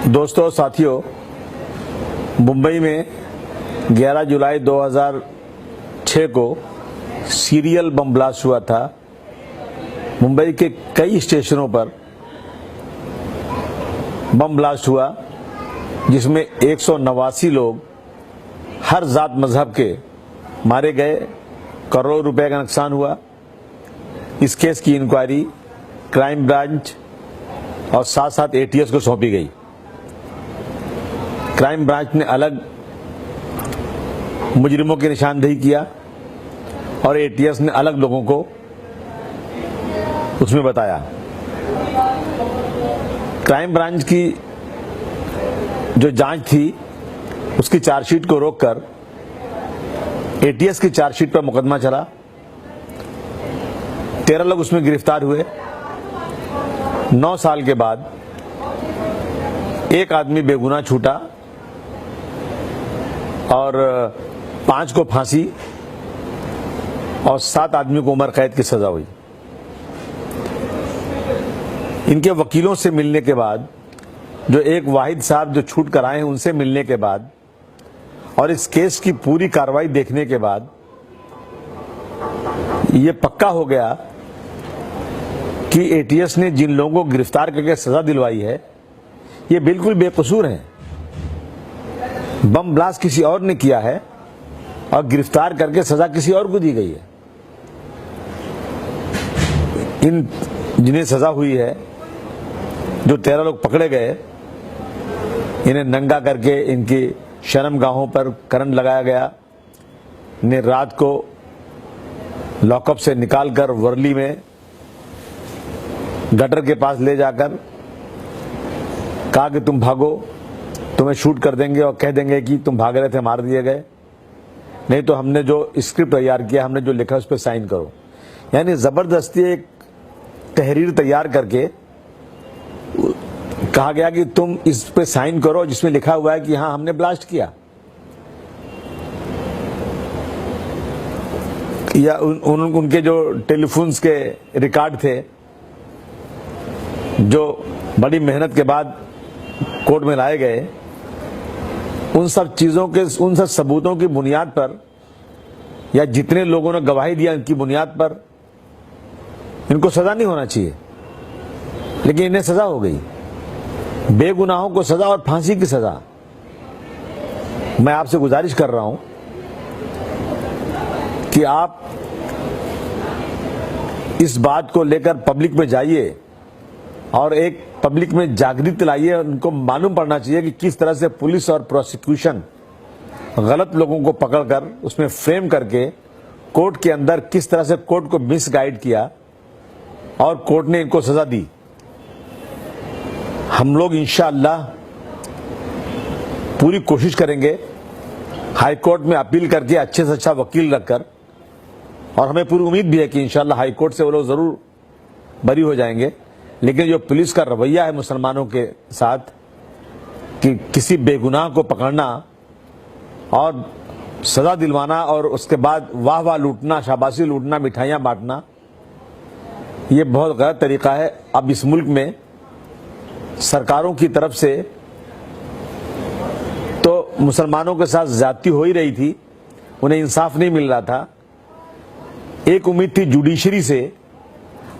दोस्तों और साथियों, मुंबई में 11 जुलाई 2006 को सीरियल बम ब्लास्ट हुआ था। मुंबई के कई स्टेशनों पर बम ब्लास्ट हुआ, जिसमें 189 लोग हर जात मजहब के मारे गए, करोड़ों रुपए का नुकसान हुआ। इस केस की इंक्वायरी क्राइम ब्रांच और साथ साथ एटीएस को सौंपी गई। क्राइम ब्रांच ने अलग मुजरिमों की निशानदेही किया और एटीएस ने अलग लोगों को उसमें बताया। क्राइम ब्रांच की जो जांच थी उसकी चार्जशीट को रोककर एटीएस की चार्जशीट पर मुकदमा चला। 13 लोग उसमें गिरफ्तार हुए। 9 साल के बाद एक आदमी बेगुनाह छूटा और 5 को फांसी और 7 आदमी को उम्र कैद की सजा हुई। इनके वकीलों से मिलने के बाद, जो एक वाहिद साहब जो छूट कर आए हैं उनसे मिलने के बाद और इस केस की पूरी कार्रवाई देखने के बाद ये पक्का हो गया कि एटीएस ने जिन लोगों को गिरफ्तार करके सजा दिलवाई है ये बिल्कुल बेकसूर हैं। बम ब्लास्ट किसी और ने किया है और गिरफ्तार करके सजा किसी और को दी गई है। इन जिन्हें सजा हुई है, जो 13 लोग पकड़े गए, इन्हें नंगा करके इनकी शर्मगाहों पर करंट लगाया गया। इन्हें रात को लॉकअप से निकालकर वर्ली में गटर के पास ले जाकर कहा कि तुम भागो, तुम्हें शूट कर देंगे और कह देंगे कि तुम भाग रहे थे, मार दिए गए, नहीं तो हमने जो स्क्रिप्ट तैयार किया, हमने जो लिखा उस पर साइन करो। यानी जबरदस्ती एक तहरीर तैयार करके कहा गया कि तुम इस पे साइन करो जिसमें लिखा हुआ है कि हाँ हमने ब्लास्ट किया। या उनके जो टेलीफोन्स के रिकॉर्ड थे, जो बड़ी मेहनत के बाद कोर्ट में लाए गए, उन सब चीजों के, उन सब सबूतों की बुनियाद पर या जितने लोगों ने गवाही दिया उनकी बुनियाद पर इनको सजा नहीं होना चाहिए, लेकिन इन्हें सजा हो गई। बेगुनाहों को सजा और फांसी की सजा। मैं आपसे गुजारिश कर रहा हूं कि आप इस बात को लेकर पब्लिक में जाइए और एक पब्लिक में जागृति लाइए। उनको मालूम पड़ना चाहिए कि किस तरह से पुलिस और प्रोसिक्यूशन गलत लोगों को पकड़कर उसमें फ्रेम करके कोर्ट के अंदर किस तरह से कोर्ट को मिसगाइड किया और कोर्ट ने इनको सजा दी। हम लोग इंशाअल्लाह पूरी कोशिश करेंगे हाई कोर्ट में अपील करके अच्छे से अच्छा वकील रखकर, और हमें पूरी उम्मीद भी है कि इंशाअल्लाह हाई कोर्ट से वो लोग जरूर बरी हो जाएंगे। लेकिन जो पुलिस का रवैया है मुसलमानों के साथ कि किसी बेगुनाह को पकड़ना और सजा दिलवाना और उसके बाद वाह वाह लूटना, शाबाशी लूटना, मिठाइयां बांटना, ये बहुत गलत तरीका है। अब इस मुल्क में सरकारों की तरफ से तो मुसलमानों के साथ ज्यादती हो ही रही थी, उन्हें इंसाफ नहीं मिल रहा था। एक उम्मीद थी जुडिशरी से,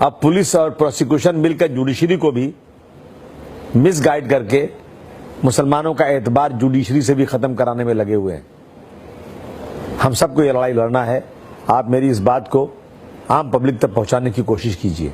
अब पुलिस और प्रोसिक्यूशन मिलकर जुडिशरी को भी मिसगाइड करके मुसलमानों का एतबार जुडिशरी से भी खत्म कराने में लगे हुए हैं। हम सबको ये लड़ाई लड़ना है। आप मेरी इस बात को आम पब्लिक तक पहुंचाने की कोशिश कीजिए।